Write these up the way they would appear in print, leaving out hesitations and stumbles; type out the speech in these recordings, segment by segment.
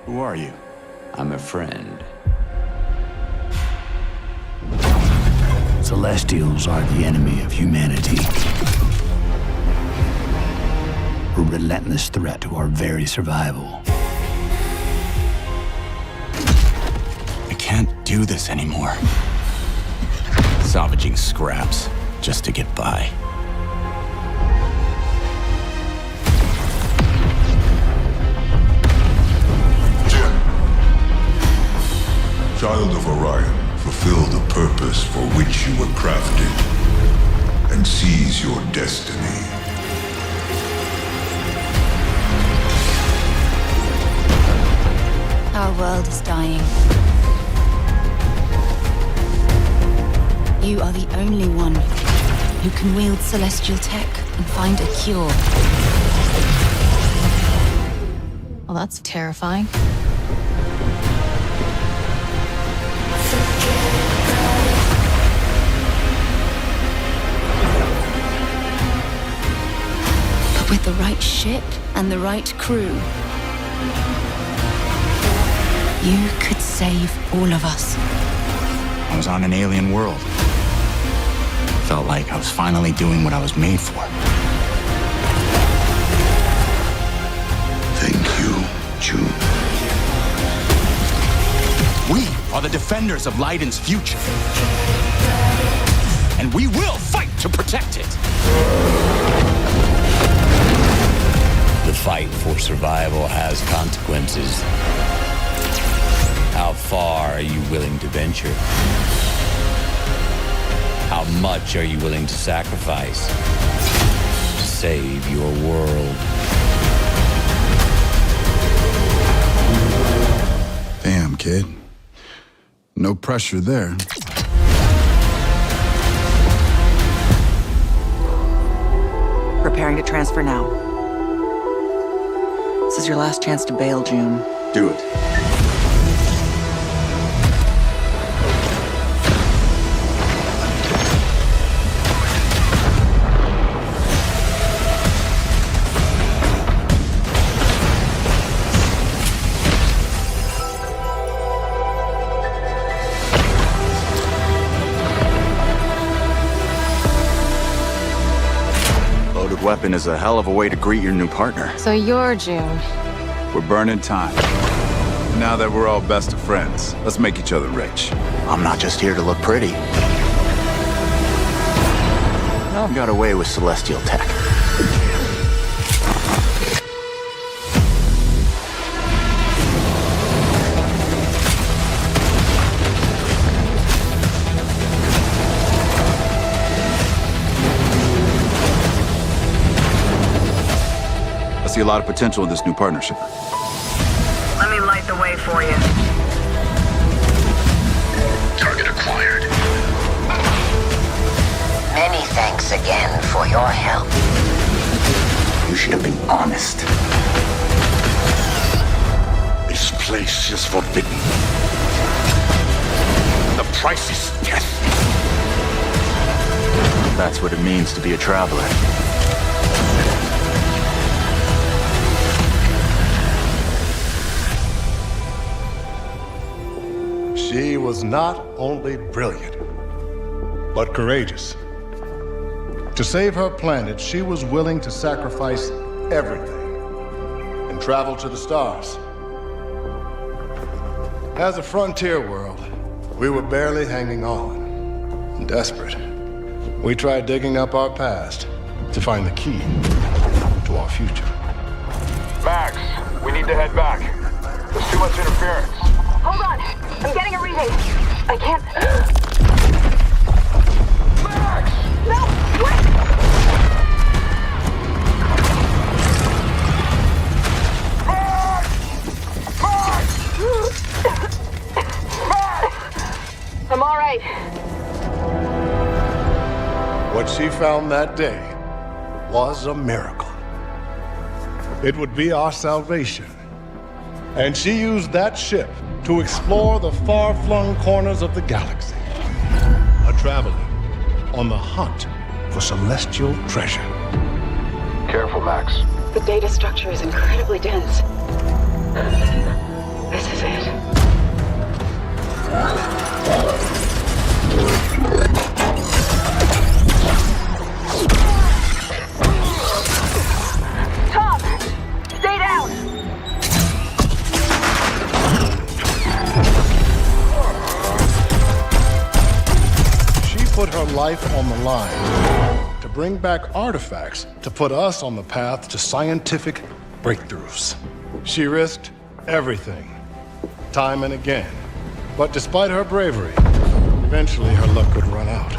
Who are you? I'm a friend. Celestials are the enemy of humanity. A relentless threat to our very survival. I can't do this anymore. Salvaging scraps just to get by. Child of Orion, fulfill the purpose for which you were crafted, and seize your destiny. Our world is dying. You are the only one who can wield celestial tech and find a cure. Well, that's terrifying. But with the right ship and the right crew, you could save all of us. I was on an alien world. Felt like I was finally doing what I was made for. Thank you, June. We are the defenders of Leiden's future. And we will fight to protect it. The fight for survival has consequences. How far are you willing to venture? How much are you willing to sacrifice to save your world? Damn, kid. No pressure there. Preparing to transfer now. This is your last chance to bail, June. Do it. Loaded weapon is a hell of a way to greet your new partner. So you're June. We're burning time. Now that we're all best of friends, let's make each other rich. I'm not just here to look pretty. I've got away with celestial tech. I see a lot of potential in this new partnership. Let me light the way for you. Target acquired. for your help. You should have been honest. This place is forbidden. The price is death. That's what it means to be a traveler. She was not only brilliant, but courageous. To save her planet, she was willing to sacrifice everything and travel to the stars. As a frontier world, we were barely hanging on. Desperate, we tried digging up our past to find the key to our future. Max, we need to head back. There's too much interference. Hold on. I'm getting a reading. I can't... Max! No! Wait! Max! Max! I'm all right. What she found that day was a miracle. It would be our salvation. And she used that ship to explore the far-flung corners of the galaxy. A traveler on the hunt for celestial treasure. Careful, Max. The data structure is incredibly dense. This is it. Tom! Stay down! Put her life on the line to bring back artifacts to put us on the path to scientific breakthroughs. She risked everything, time and again. But despite her bravery, eventually her luck would run out.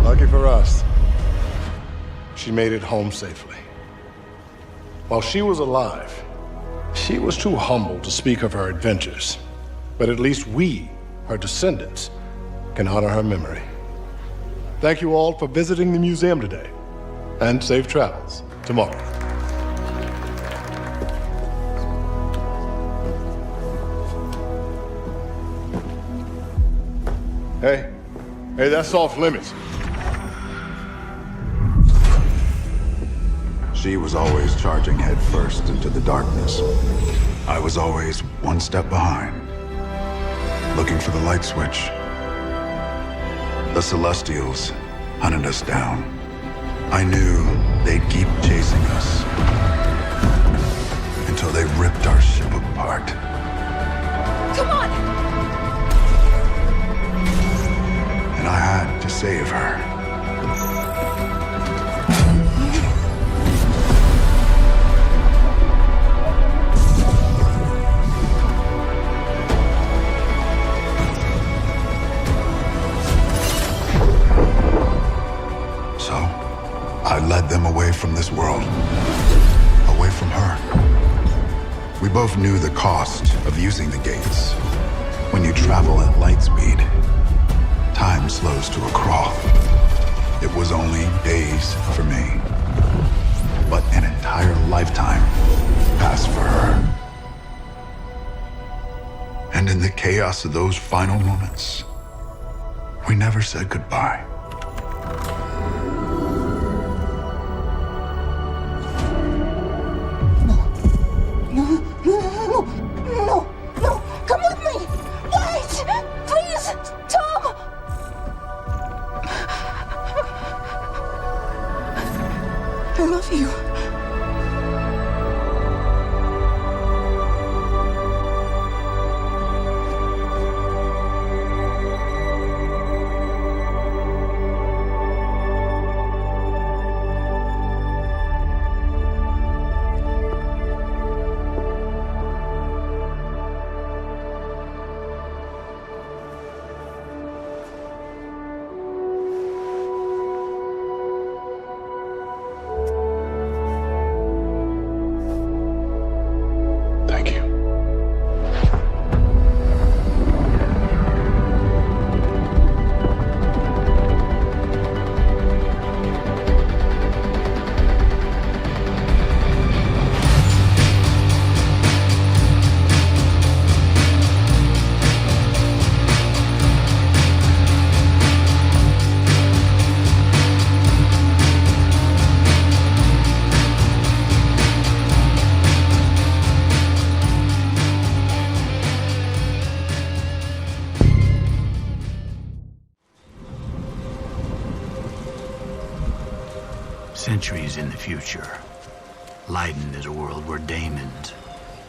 Lucky for us, she made it home safely. While she was alive, she was too humble to speak of her adventures, but at least we, her descendants, can honor her memory. Thank you all for visiting the museum today, and safe travels tomorrow. Hey, that's off limits. She was always charging headfirst into the darkness. I was always one step behind, looking for the light switch. The Celestials hunted us down. I knew they'd keep chasing us until they ripped our ship apart. Come on! And I had to save her. I led them away from this world, away from her. We both knew the cost of using the gates. When you travel at light speed, time slows to a crawl. It was only days for me, but an entire lifetime passed for her. And in the chaos of those final moments, we never said goodbye. I love you. centuries in the future, Leiden is a world where daemons,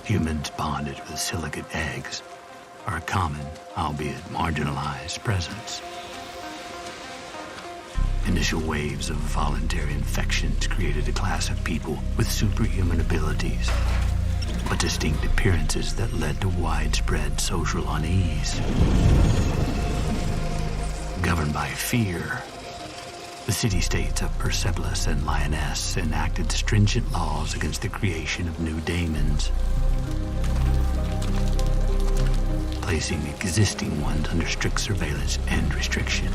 humans bonded with silicate eggs, are a common, albeit marginalized, presence. Initial waves of voluntary infections created a class of people with superhuman abilities, but distinct appearances that led to widespread social unease. Governed by fear, the city-states of Persepolis and Lyonesse enacted stringent laws against the creation of new daemons, placing existing ones under strict surveillance and restriction.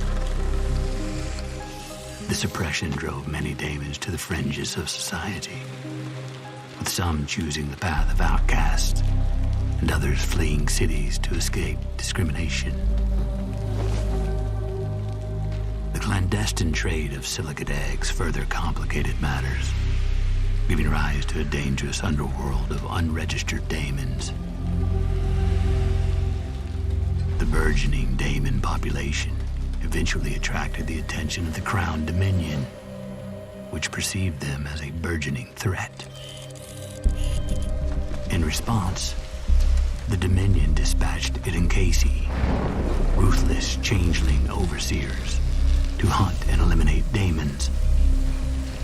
This oppression drove many daemons to the fringes of society, with some choosing the path of outcasts and others fleeing cities to escape discrimination. The clandestine trade of silicate eggs further complicated matters, giving rise to a dangerous underworld of unregistered daemons. The burgeoning daemon population eventually attracted the attention of the Crown Dominion, which perceived them as a burgeoning threat. In response, the Dominion dispatched Idankasi, ruthless changeling overseers, to hunt and eliminate daemons.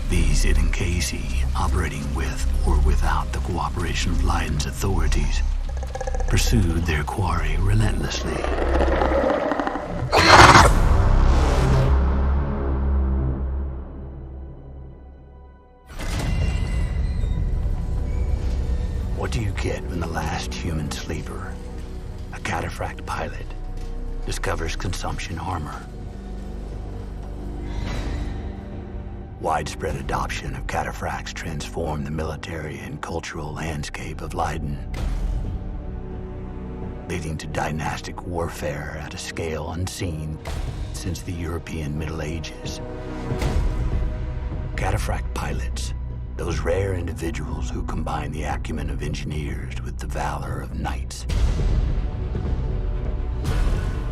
These Idankasi, operating with or without the cooperation of Leiden's authorities, pursued their quarry relentlessly. What do you get when the last human sleeper, a cataphract pilot, discovers consumption armor? Widespread adoption of cataphracts transformed the military and cultural landscape of Leiden, leading to dynastic warfare at a scale unseen since the European Middle Ages. Cataphract pilots, those rare individuals who combine the acumen of engineers with the valor of knights,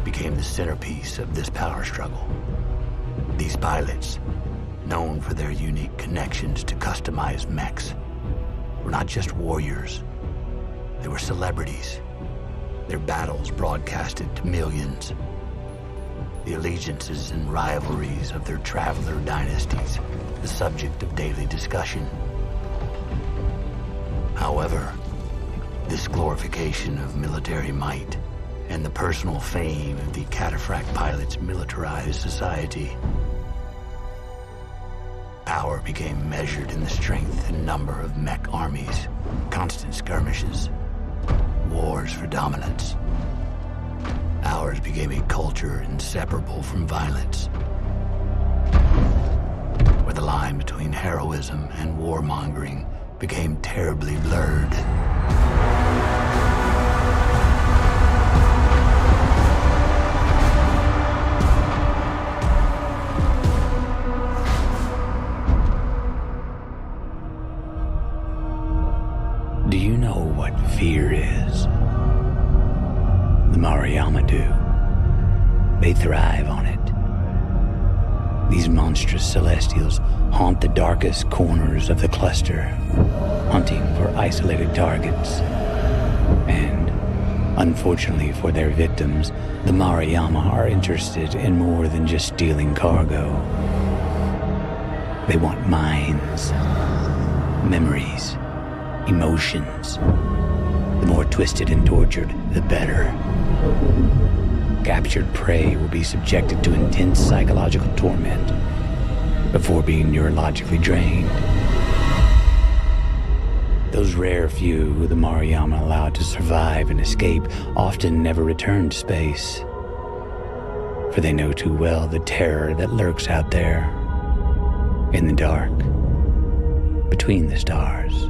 became the centerpiece of this power struggle. These pilots, known for their unique connections to customized mechs, were not just warriors, they were celebrities. Their battles broadcasted to millions. The allegiances and rivalries of their traveler dynasties, the subject of daily discussion. However, this glorification of military might and the personal fame of the cataphract pilots militarized society. Power became measured in the strength and number of mech armies, constant skirmishes, wars for dominance. Ours became a culture inseparable from violence, where the line between heroism and warmongering became terribly blurred. Do you know what fear is? The Mariama do. They thrive on it. These monstrous celestials haunt the darkest corners of the cluster, hunting for isolated targets. And, unfortunately for their victims, the Mariama are interested in more than just stealing cargo. They want minds, memories, emotions. The more twisted and tortured, the better. Captured prey will be subjected to intense psychological torment before being neurologically drained. Those rare few who the Mariama allowed to survive and escape often never return to space, for they know too well the terror that lurks out there, in the dark, between the stars.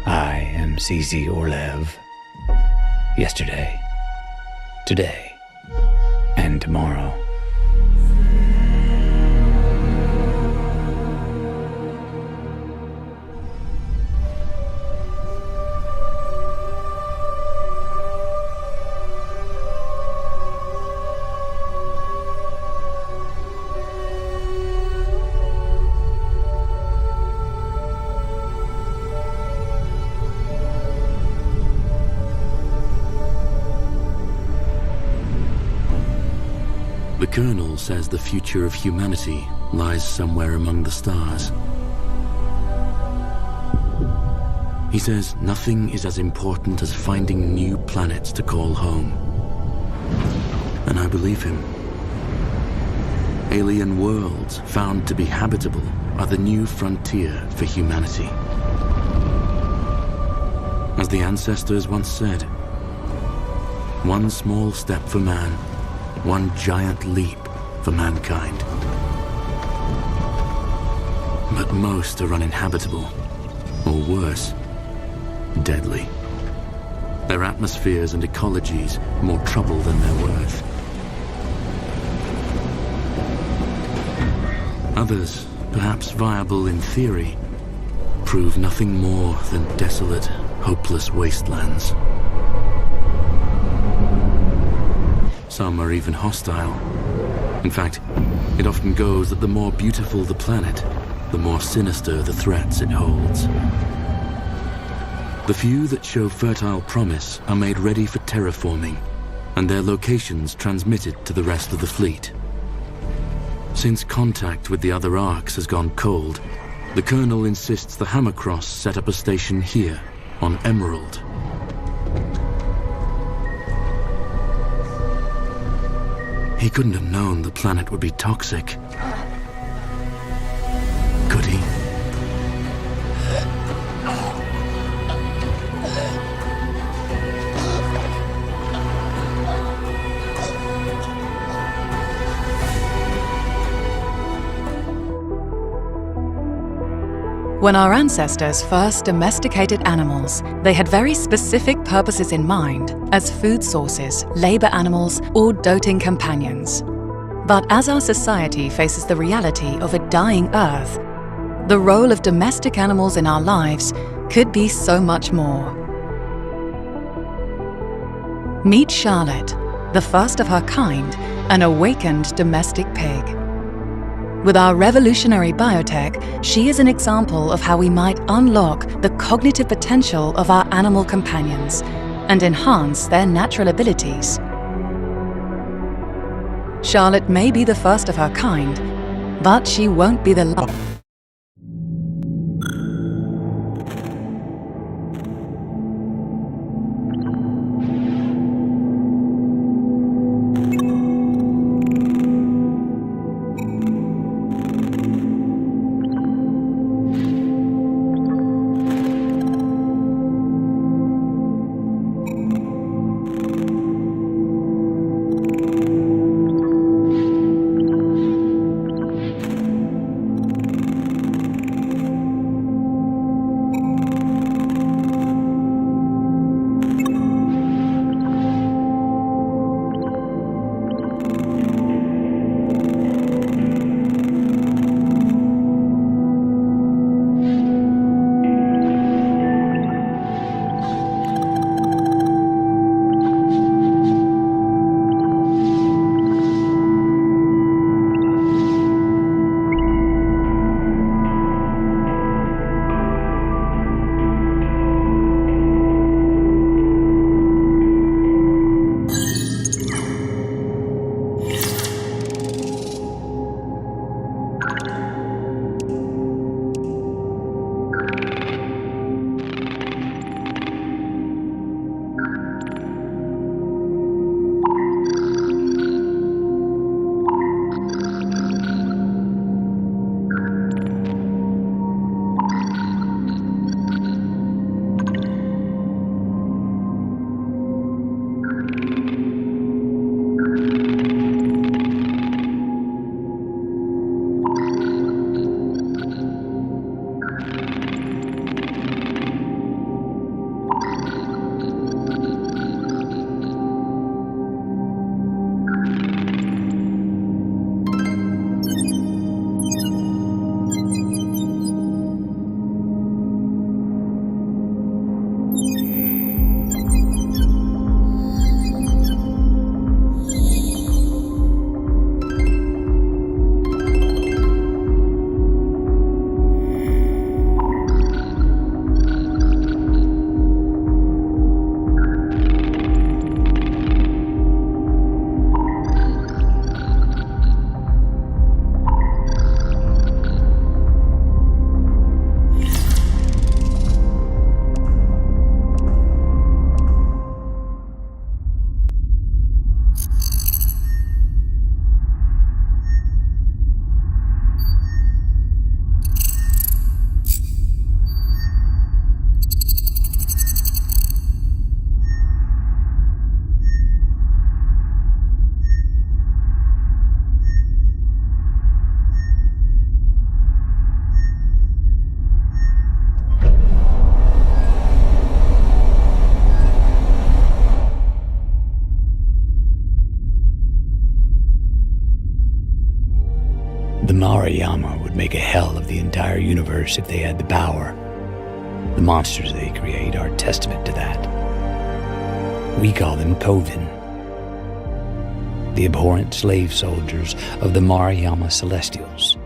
I am CZ Orlev. Yesterday, today, and tomorrow. Colonel says the future of humanity lies somewhere among the stars. He says nothing is as important as finding new planets to call home. And I believe him. Alien worlds found to be habitable are the new frontier for humanity. As the ancestors once said, one small step for man, one giant leap for mankind. But most are uninhabitable, or worse, deadly. Their atmospheres and ecologies more trouble than they're worth. Others, perhaps viable in theory, prove nothing more than desolate, hopeless wastelands. Some are even hostile. In fact, it often goes that the more beautiful the planet, the more sinister the threats it holds. The few that show fertile promise are made ready for terraforming, and their locations transmitted to the rest of the fleet. Since contact with the other arcs has gone cold, the Colonel insists the Hammercross set up a station here, on Emerald. He couldn't have known the planet would be toxic. Could he? When our ancestors first domesticated animals, they had very specific purposes in mind, as food sources, labor animals, or doting companions. But as our society faces the reality of a dying Earth, the role of domestic animals in our lives could be so much more. Meet Charlotte, the first of her kind, an awakened domestic pig. With our revolutionary biotech, she is an example of how we might unlock the cognitive potential of our animal companions and enhance their natural abilities. Charlotte may be the first of her kind, but she won't be the last. universe if they had the power. The monsters they create are testament to that. We call them Coven, the abhorrent slave soldiers of the Mariyama Celestials.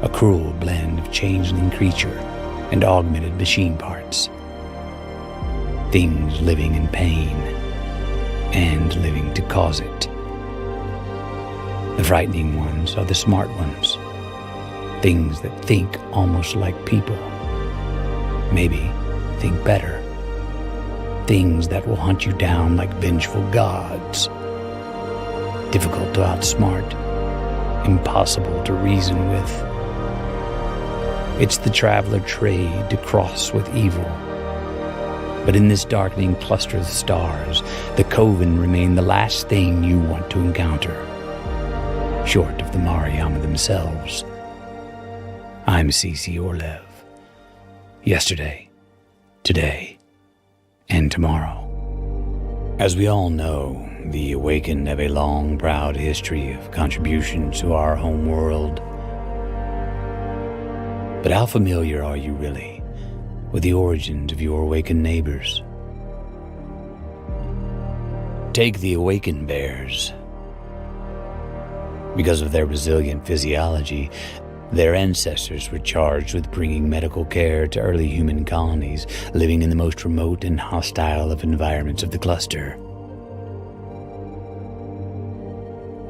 A cruel blend of changeling creature and augmented machine parts. Things living in pain and living to cause it. The frightening ones are the smart ones. Things that think almost like people. Maybe think better. Things that will hunt you down like vengeful gods. Difficult to outsmart. Impossible to reason with. It's the traveler trade to cross with evil. But in this darkening cluster of stars, the Coven remain the last thing you want to encounter. Short of the Mariyama themselves. I'm C.C. Orlev. Yesterday, today, and tomorrow. As we all know, the Awakened have a long, proud history of contributions to our home world. But how familiar are you really with the origins of your Awakened neighbors? Take the Awakened bears. Because of their resilient physiology, their ancestors were charged with bringing medical care to early human colonies living in the most remote and hostile of environments of the cluster.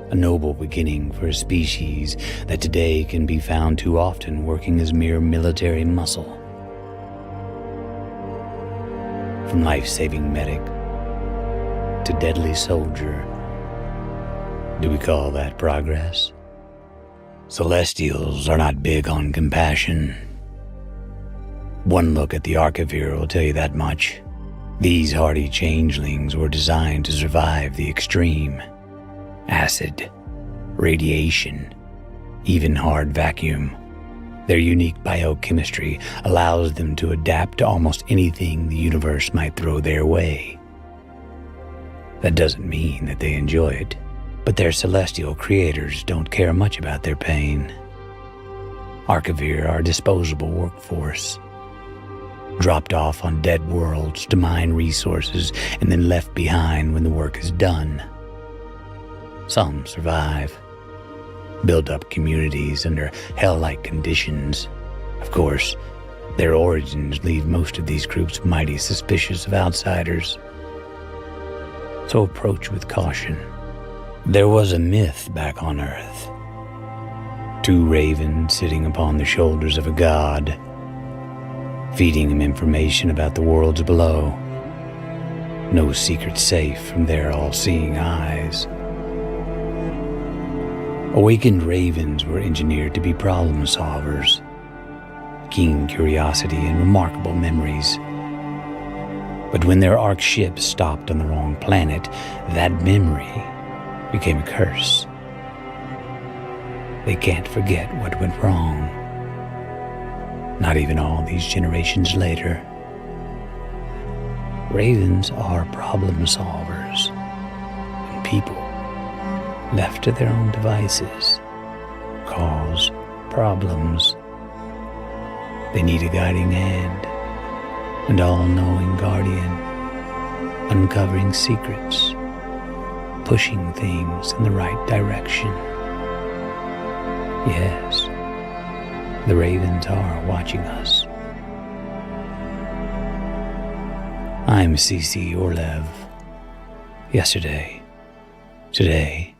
A noble beginning for a species that today can be found too often working as mere military muscle. From life-saving medic to deadly soldier. Do we call that progress? Celestials are not big on compassion. One look at the Archivir will tell you that much. These hardy changelings were designed to survive the extreme. Acid, radiation, even hard vacuum. Their unique biochemistry allows them to adapt to almost anything the universe might throw their way. That doesn't mean that they enjoy it, but their celestial creators don't care much about their pain. Archivir are a disposable workforce, dropped off on dead worlds to mine resources and then left behind when the work is done. Some survive, build up communities under hell-like conditions. Of course, their origins leave most of these groups mighty suspicious of outsiders. So approach with caution. There was a myth back on Earth. Two ravens sitting upon the shoulders of a god, feeding him information about the worlds below. No secret safe from their all-seeing eyes. Awakened ravens were engineered to be problem solvers, keen curiosity and remarkable memories. But when their Ark ship stopped on the wrong planet, that memory became a curse. They can't forget what went wrong. Not even all these generations later. Ravens are problem solvers, and people, left to their own devices, cause problems. They need a guiding hand, an all-knowing guardian, uncovering secrets, pushing things in the right direction. Yes, the ravens are watching us. I'm C.C. Orlev. Yesterday, today,